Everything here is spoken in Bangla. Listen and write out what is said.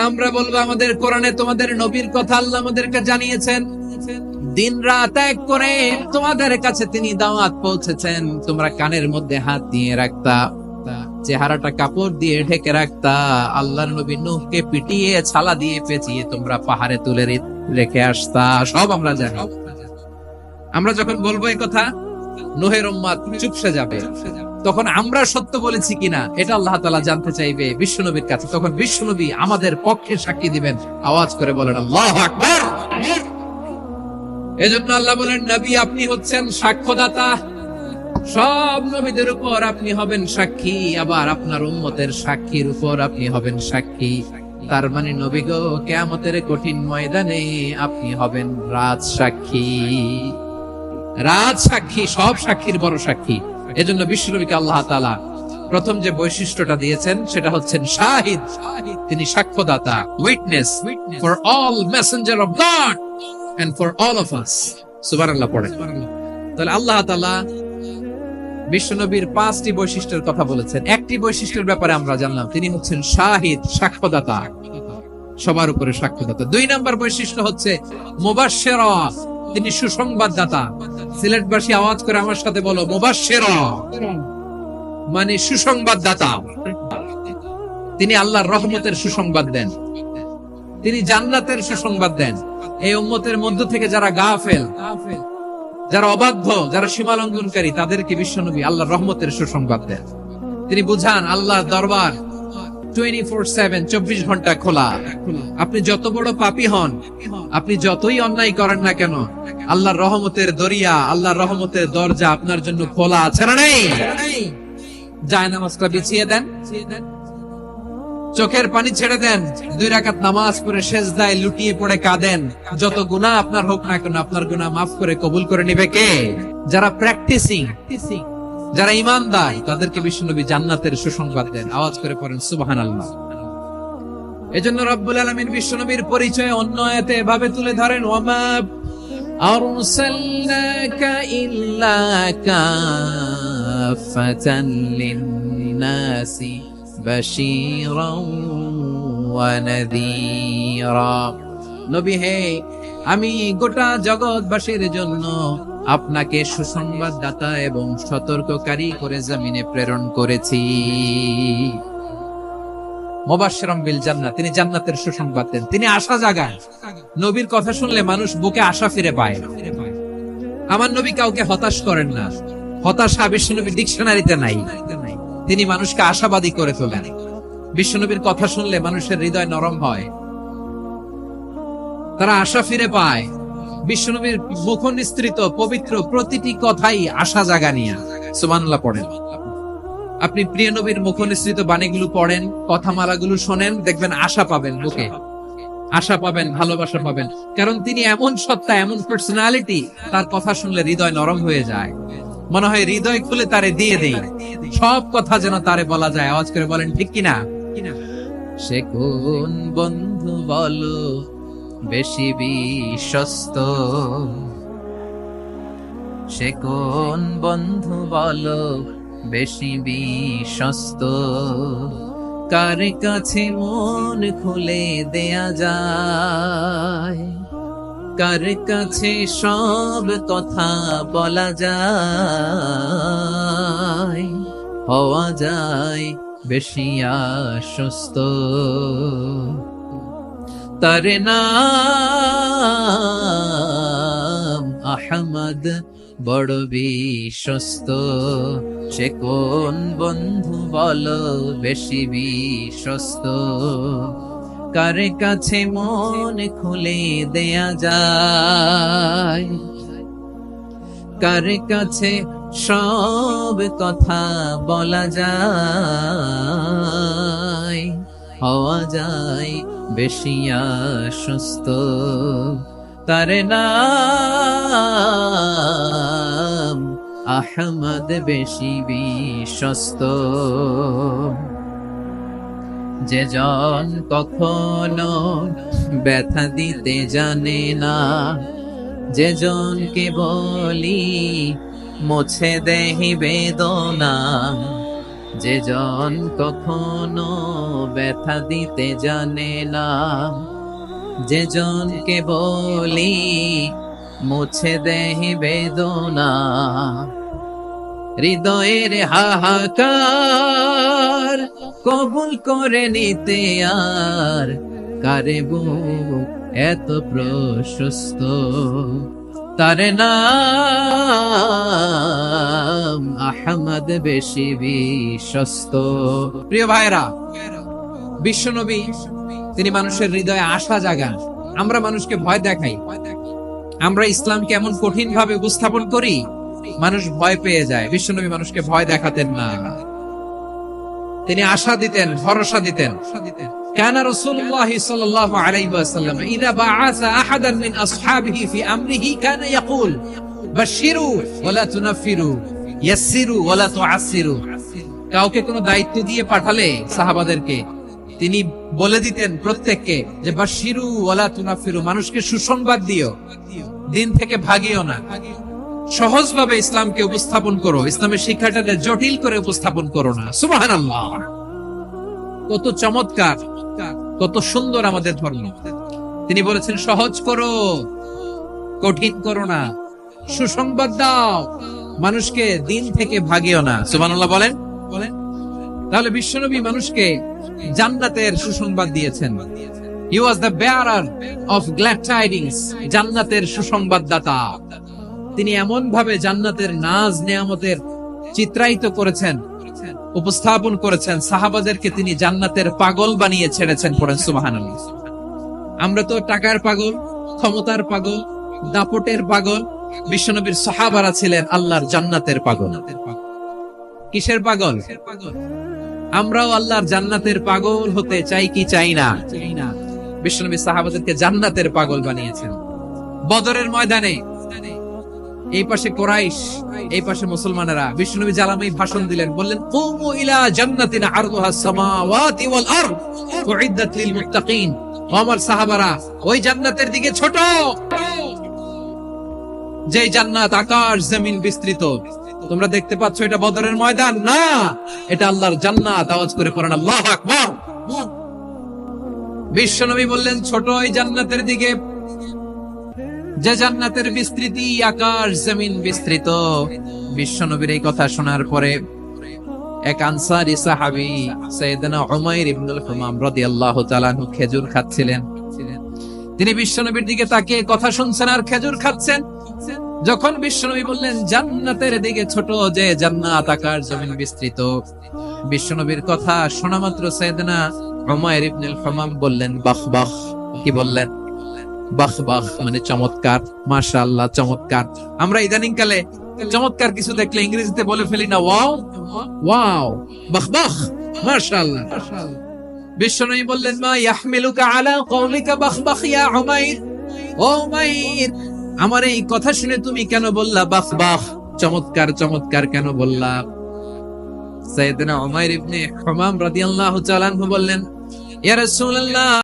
আমরা বলবো আমাদের কোরআনে তোমাদের নবীর কথা আল্লাহ আমাদেরকে জানিয়েছেন, দিন রাত এক করে তোমাদের কাছে তিনি দাওয়াত পৌঁছেছেন। তোমরা কানের মধ্যে হাত দিয়ে রাখতা, চেহারাটা কাপড় দিয়ে ঢেকে রাখতা, আল্লাহর নবী নূহকে পিটিয়ে ছালা দিয়ে পেঁচিয়ে তোমরা পাহাড়ে তুলে রেখে আসতা। সব আমরা জানি। আমরা যখন বলবো এই কথা, নূহের উম্মত চুপসে যাবে। তখন আমরা সত্য বলেছি কিনা এটা আল্লাহ তাআলা জানতে চাইবে বিশ্বনবীর কাছে। তখন বিশ্বনবী আমাদের পক্ষে সাক্ষী দিবেন। আওয়াজ করে বলেন আল্লাহু আকবার। এজন্য আল্লাহ বলেন, নবী আপনি হচ্ছেন সাক্ষ্যদাতা, সব নবীদের উপর আপনি হবেন সাক্ষী, আবার আপনার উম্মতের সাক্ষীর উপর আপনি হবেন সাক্ষী। তার মানে নবী গো, কিয়ামতের কঠিন ময়দানে আপনি হবেন রাজ সাক্ষী। রাজ সাক্ষী, সব সাক্ষীর বড় সাক্ষী। এজন্য বিশ্বনবীকে আল্লাহ তাআলা প্রথম যে বৈশিষ্ট্যটা দিয়েছেন সেটা হচ্ছেন শাহিদ। তিনি সাক্ষ্যদাতা, witness for all messenger of God and for all of us. সুবহানাল্লাহ পড়েন। তাহলে আল্লাহ তাআলা বিশ্বনবীর 5টি বৈশিষ্ট্যের কথা বলেছেন। একটি বৈশিষ্ট্যের ব্যাপারে আমরা জানলাম, তিনি হচ্ছেন শাহিদ, সাক্ষ্যদাতা, সবার উপরে সাক্ষ্যদাতা। 2 নম্বর বৈশিষ্ট্য হচ্ছে মুবাশশিরা, তিনি সুসংবাদদাতা। সিলেটবাসী আওয়াজ করে আমার সাথে বলো, মুবাশশিরা মানে সুসংবাদদাতা। তিনি আল্লাহর রহমতের সুসংবাদ দেন, তিনি জান্নাতের সুসংবাদ দেন। এই উম্মতের মধ্য থেকে যারা গাফেল, যারা অবাধ্য, যারা সীমালঙ্ঘনকারী, তাদেরকে বিশ্বনবী আল্লাহর রহমতের সুসংবাদ দেন। তিনি বুঝান আল্লাহর দরবার 24/7, 24 ঘন্টা খোলা। আপনি যত বড় পাপী হন, আপনি যতই অন্যায় করেন না কেন, আল্লাহর রহমতের দরিয়া, আল্লাহর রহমতের দরজা আপনার জন্য খোলা আছে না নেই? জায়নামাজটা বিছিয়ে দেন, চোখের পানি ছেড়ে দেন, 2 রাকাত নামাজ পড়ে সেজদায় লুটিয়ে পড়ে কাঁদেন। যত গুনাহ আপনার হোক না কেন, আপনার গুনাহ মাফ করে কবুল করে নেবে কে? যারা প্র্যাকটিসিং, যারা ঈমানদার, তাদেরকে বিশ্বনবী জান্নাতের সুসংবাদ দেন। আওয়াজ করে পড়েন সুবহানাল্লাহ। এজন্য রব্বুল আলামিন বিশ্বনবীর পরিচয় অন্য আয়াতে এভাবে তুলে ধরেন, ওয়ামা আরসালনাকা ইল্লা কাফাতান লিন-নাসি বাশীরাও ওয়া নাযীরা। নবী হে, আমি গোটা জগৎবাসীর জন্য আপনাকে সুসংবাদদাতা এবং সতর্ককারী করে জমিনে প্রেরণ করেছি। মুবাশশিরাম বিল জান্নাহ, তিনি জান্নাতের সুসংবাদ দেন, তিনি আশা জাগান। নবীর কথা শুনলে মানুষ বুকে আশা ফিরে পায়। আমার নবী কাউকে হতাশ করেন না। হতাশা বিশ্বনবীর ডিকশনারিতে নাই। তিনি মানুষকে আশাবাদী করে তোলেন। বিশ্বনবীর কথা শুনলে মানুষের হৃদয় নরম হয়, তারা আশা ফিরে পায়। বিশ্বনবীর মুখ নিঃসৃত পবিত্র প্রতিটি কথাই আশা জাগানিয়া। সুবহানাল্লাহ পড়েন। আপনি প্রিয় নবীর মুখ নিঃসৃত বাণীগুলো পড়েন, কথামালাগুলো শোনেন, দেখবেন আশা পাবেন, মুখে আশা পাবেন, ভালোবাসা পাবেন। কারণ তিনি এমন সত্তা, এমন পার্সোনালিটি, তার কথা শুনলে হৃদয় নরম হয়ে যায়। মনে হয় হৃদয় খুলে তারে দিয়ে দেই, সব কথা যেন তারে বলা যায়। আওয়াজ করে বলেন ঠিক কিনা? সে কোন বন্ধু বলো বেশি বিশ্বস্ত, সে কোন বন্ধু বলো বেশি বিশ্বস্ত, কার কাছে মন খুলে দেয়া যায়, কার কাছে সব কথা বলা যায়, হওয়া যায় বেশি আশ্বস্ত। তার নাম আহমদ, বড় বিশ্বস্ত। সে কোন বন্ধু বলো বেশি বিশ্বস্ত, কার কাছে মন খুলে দেয়া যায়, কার কাছে সব কথা বলা যায়, হওয়া যায় বেশি আশ্বস্ত। তার নাম আহমদ, বেশি বিশ্বস্ত। যে জন কখনো ব্যথা দিতে জানে না, যে জনকে বলি মুছে দেহি বেদনা, যে জন কখনো ব্যথা দিতে জানে না, যে জনকে বলি মুছে দেহি বেদনা, হৃদয়ের হাহাকার কবুল করে নিতে আর কারে বুক এত প্রশস্ত, তার নাম আহমদ বেশি বিশ্বস্ত। প্রিয় ভাইরা, বিশ্বনবী তিনি মানুষের হৃদয়ে আশা জাগান। আমরা মানুষকে ভয় দেখাই, আমরা ইসলামকে এমন কঠিন ভাবে উপস্থাপন করি, মানুষ ভয় পেয়ে যায়। বিশ্বনবী মানুষকে ভয় দেখাতেন না, তিনি আশা দিতেন, ভরসা দিতেন। كان رسول الله صلى الله عليه وسلم إذا بعث أحدا من أصحابه في أمره كان يقول بشروا ولا تنفروا يسروا ولا تعسروا। কাউকে কোনো দায়িত্ব দিয়ে পাঠালে সাহাবাদেরকে তিনি বলে দিতেন প্রত্যেককে যে বাশিরু ওয়ালা তুনাফিরু, মানুষকে সুসংবাদ দিও, দিন থেকে ভাগিও না। সহজভাবে ইসলামকে উপস্থাপন করো, ইসলামের শিক্ষাটাকে জটিল করে উপস্থাপন করো না। সুবহানাল্লাহ, কত চমৎকার, কত সুন্দর আমাদের ধর্ম। তিনি বলেছেন সহজ করো, কঠিন করো না, সুসংবাদ দাও, মানুষকে দিন থেকে ভাগিও না। সুবহানাল্লাহ বলেন। তাহলে বিশ্বনবী মানুষকে জান্নাতের সুসংবাদ দিয়েছেন। He was the bearer of glad tidings, জান্নাতের সুসংবাদদাতা। তিনি এমন ভাবে জান্নাতের নাজ নেয়ামতের চিত্রায়িত করেছেন, উপস্থাপন করেছেন, সাহাবাদেরকে তিনি জান্নাতের পাগল বানিয়ে ছেড়েছেন। পড়েন সুবহানাল্লাহ। আমরা তো টাকার পাগল, ক্ষমতার পাগল, দাপটের পাগল। বিশ্বনবীর সাহাবারা ছিলেন আল্লাহর জান্নাতের পাগল। কিসের পাগল? আমরাও আল্লাহর জান্নাতের পাগল হতে চাই কি চাই না? বিশ্বনবী সাহাবাদেরকে জান্নাতের পাগল বানিয়েছেন। বদরের ময়দানে এই পাশে কোরাইশ, এই পাশে মুসলমানেরা। বিশ্বনবী জালামি ভাষণ দিলেন, বললেন কুমু ইলা জান্নাতিন আরদুহাস সামাওয়াতি ওয়াল আরদ উইদ্দাত লিল মুত্তাকিন। আমার সাহাবারা, ওই জান্নাতের দিকে ছোট, যে জান্নাত আকাশ জমিন বিস্তৃত। তোমরা দেখতে পাচ্ছ এটা বদরের ময়দান না, এটা আল্লাহর জান্নাত। আওয়াজ করে পড়েন আল্লাহু আকবার। বিশ্বনবী বললেন ছোট ওই জান্নাতের দিকে, যে জান্নাতের বিস্তৃতি আকাশ জমিন বিস্তৃত। বিশ্বনবীর এই কথা শোনার পরে এক আনসারী সাহাবী সাইয়েদনা উমাইর ইবনুল হুমাম রাদিয়াল্লাহু তাআলা আনহু খেজুর খাচ্ছিলেন। তিনি বিশ্বনবীর দিকে তাকিয়ে কথা শুনছেন আর খেজুর খাচ্ছেন। যখন বিশ্বনবী বললেন জান্নাতের দিকে ছোট, যে জান্নাত আকাশ জমিন বিস্তৃত, বিশ্বনবীর কথা শোনা মাত্র সাইয়েদনা উমাইর ইবনুল হুমাম বললেন বাহ বাহ। কি বললেন? বাহ বাহ মানে চমৎকার, মাশাআল্লাহ চমৎকার। আমরা ইদানিং কালে চমৎকার কিছু দেখলে ইংরেজিতে বলে ফেলি না ওয়াও ওয়াও, বাহ বাহ, মাশাআল্লাহ। বিশ্বনবী বললেন মা ইয়াহমিলুকা আলা কওলিকা বাহ বাহ ইয়া উমাইর। ও উমাইর, আমার এই কথা শুনে তুমি কেন বললা বাহ বাহ, চমৎকার চমৎকার কেন বললা? সাইয়েদনা উমাইর ইবনে হুমাম রাদিয়াল্লাহু তাআলা আনহু বললেন ইয়া রাসূলুল্লাহ,